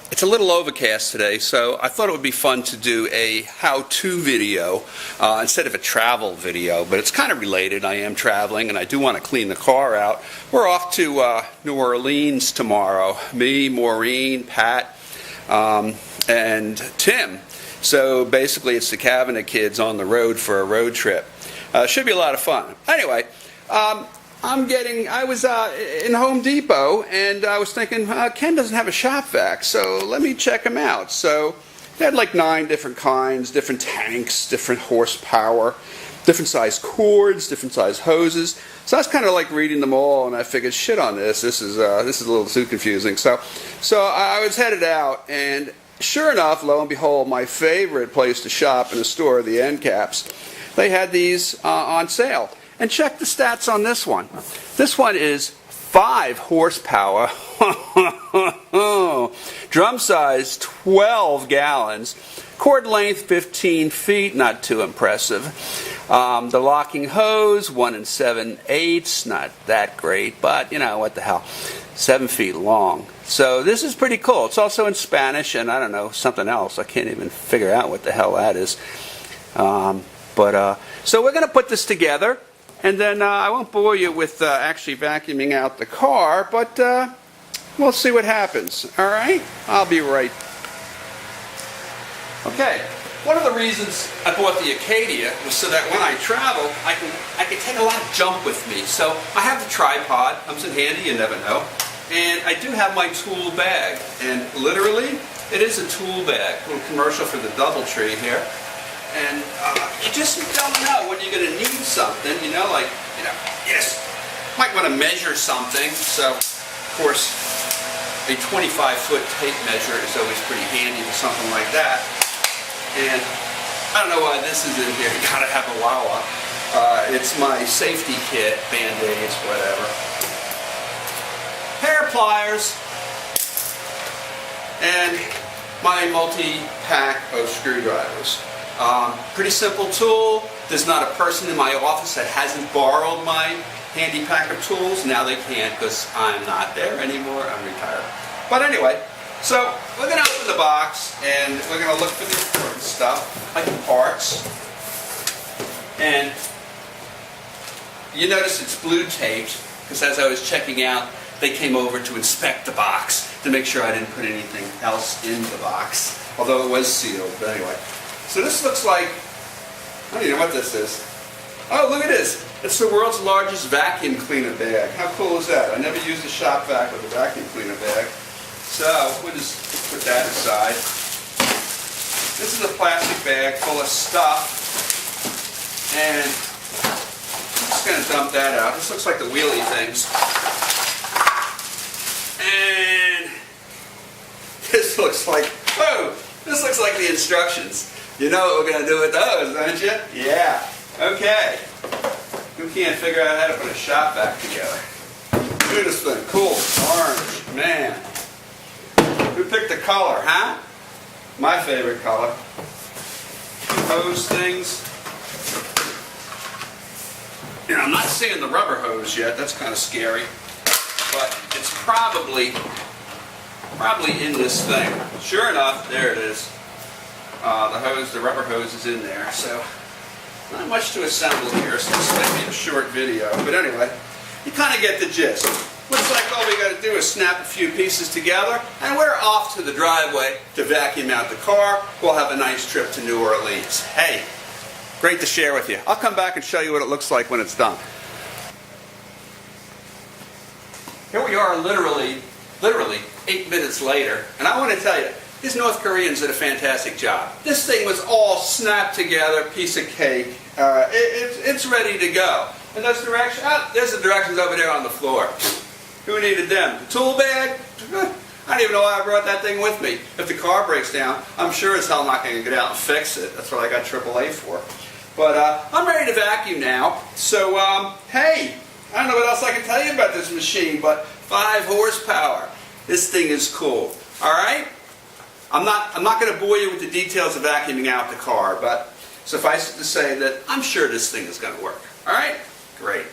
It's a little overcast today, so I thought it would be fun to do a how-to video instead of a travel video, but it's kind of related. I am traveling and I do want to clean the car out. We're off to New Orleans tomorrow. Me, Maureen, Pat, and Tim. So basically it's the Cavanagh kids on the road for a road trip. Should be a lot of fun. Anyway, I was in Home Depot, and I was thinking, Ken doesn't have a shop vac, so let me check him out. So they had like 9 different kinds, different tanks, different horsepower, different size cords, different size hoses. So I was kind of like reading them all, and I figured, shit on this. This is a little too confusing. So I was headed out, and sure enough, lo and behold, my favorite place to shop in a store, the end caps, they had these on sale. And check the stats on this one. This one is 5 horsepower, drum size 12 gallons, cord length 15 feet, not too impressive. The locking hose, 1 7/8, not that great, but you know, what the hell, 7 feet long. So this is pretty cool. It's also in Spanish and I don't know, something else. I can't even figure out what the hell that is. So we're going to put this together. And then I won't bore you with actually vacuuming out the car, but we'll see what happens. All right? I'll be right. Okay. One of the reasons I bought the Acadia was so that when I travel, I can take a lot of junk with me. So I have the tripod. Comes in handy. You never know. And I do have my tool bag. And literally, it is a tool bag. A little commercial for the DoubleTree here. And you just don't know when you're going to need something, you just might want to measure something. So, of course, a 25-foot tape measure is always pretty handy for something like that. And I don't know why this is in here. You got to have a Wawa. It's my safety kit, Band-Aids, whatever. Hair pliers. And my multi-pack of screwdrivers. Pretty simple tool. There's not a person in my office that hasn't borrowed my handy pack of tools. Now they can't because I'm not there anymore. I'm retired. But anyway, so we're going to open the box and we're going to look for the important stuff, like the parts. And you notice it's blue taped because as I was checking out, they came over to inspect the box to make sure I didn't put anything else in the box, although it was sealed. But anyway. So this looks like, I don't even know what this is. Oh, look at this. It's the world's largest vacuum cleaner bag. How cool is that? I never used a shop vac with a vacuum cleaner bag. So we'll just put that aside. This is a plastic bag full of stuff. And I'm just going to dump that out. This looks like the wheelie things. And this looks like, whoa, this looks like the instructions. You know what we're going to do with those, don't you? Yeah. Okay. Who can't figure out how to put a shop vac together? Look at this thing. Cool. Orange. Man. Who picked the color, huh? My favorite color. Hose things. You know, I'm not seeing the rubber hose yet. That's kind of scary. But it's probably in this thing. Sure enough, there it is. The rubber hose is in there, so not much to assemble here, so this might be a short video. But anyway, you kind of get the gist. Looks like all we got to do is snap a few pieces together, and we're off to the driveway to vacuum out the car. We'll have a nice trip to New Orleans. Hey, great to share with you. I'll come back and show you what it looks like when it's done. Here we are literally 8 minutes later, and I want to tell you, these North Koreans did a fantastic job. This thing was all snapped together, piece of cake. It's ready to go. And those directions, there's the directions over there on the floor. Who needed them? The tool bag? I don't even know why I brought that thing with me. If the car breaks down, I'm sure as hell not going to get out and fix it. That's what I got AAA for. But I'm ready to vacuum now. So, hey, I don't know what else I can tell you about this machine, but 5 horsepower. This thing is cool. All right? I'm not going to bore you with the details of vacuuming out the car, but suffice it to say that I'm sure this thing is going to work. All right? Great.